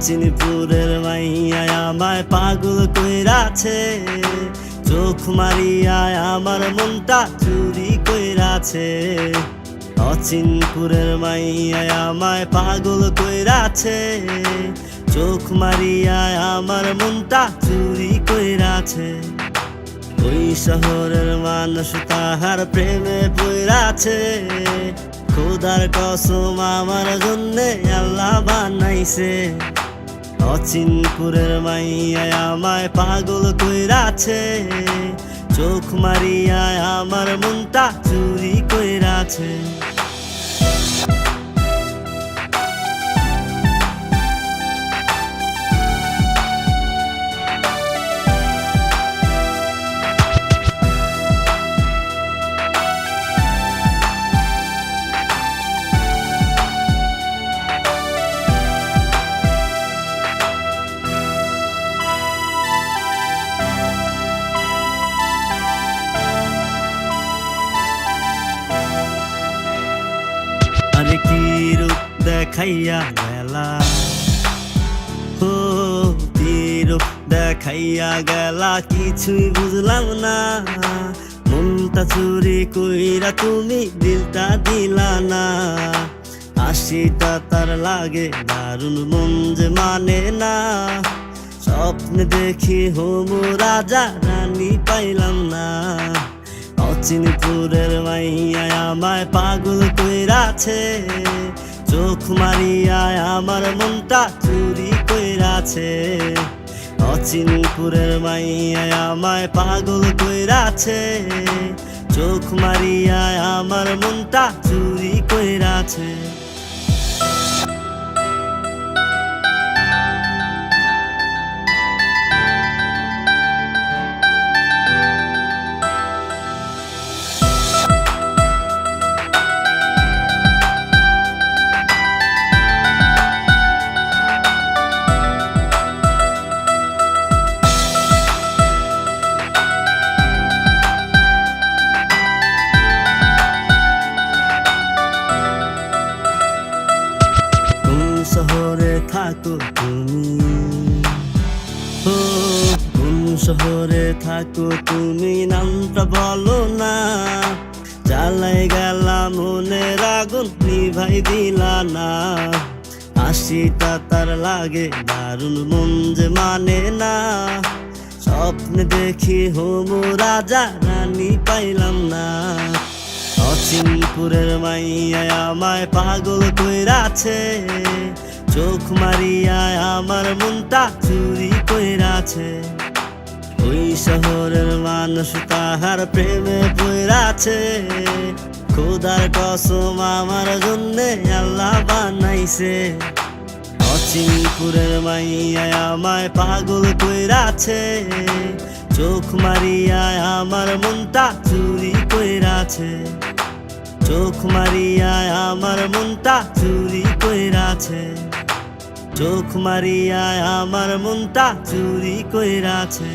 অচিনপুরের মাইয়া আমায় পাগল কইরাছে, চোখ মারিয়া আমার মনটা চুরি কইরাছে। অচিনপুরের মাইয়া আমায় পাগল কইরাছে, চোখ মারিয়া আমার মনটা চুরি কইরাছে। ওই শহরের মানুষ তাহার প্রেমে পইরাছে, খোদার কসম আমার জন্যে আল্লাহ বানাইছে। অচিনপুরের মাইয়া আমায় পাগল কইরাছে, চোখ মারিয়া আমার মনটা চুরি কইরাছে। আরে কি রূপ দেখাইয়া গেলা, ও কি রূপ দেখাইয়া গেলা, কিছুই বুঝলাম না। মনটা চুরি কইরা তুমি দিলটা দিলা না। হাসিটা তার লাগে দারুণ, মন যে মানে না। স্বপ্নে দেখি হমু রাজা রানী পাইলাম না। অচিনপুরের মাইয়া আমায় পাগল কইরাছে, চোখ মারিয়া আমার মনটা চুরি কইরাছে। অচিনপুরের মাইয়া আমায় পাগল কইরাছে, চোখ মারিয়া আমার মনটা চুরি কইরাছে। শহরে থাকো তুমি, ও কোন শহরে থাকো তুমি, নামটা বলো না। জ্বালাই গেলাম মনের আগুন নিভাই দিলা না। হাসিটা তার লাগে দারুণ, মন যে মানে না। স্বপ্নে দেখি হমু রাজা রানী পাইলাম না। অচিনপুরের মাইয়া আমায় পাগল কইরাছে, চোখ মারিয়া আমার মনটা চুরি কইরাছে। ওই শহরের মানুষ তাহার প্রেমে পইরাছে, খোদার কসম আমার জন্যে আল্লাহ বানাইছে। অচিনপুরের মাইয়া আমায় পাগল কইরাছে, চোখ মারিয়া আমার মনটা চুরি কইরাছে। চোখ মারিয়া আমার মনটা চুরি কইরাছে, চোখ মারিয়া আমার মনটা চুরি কইরাছে।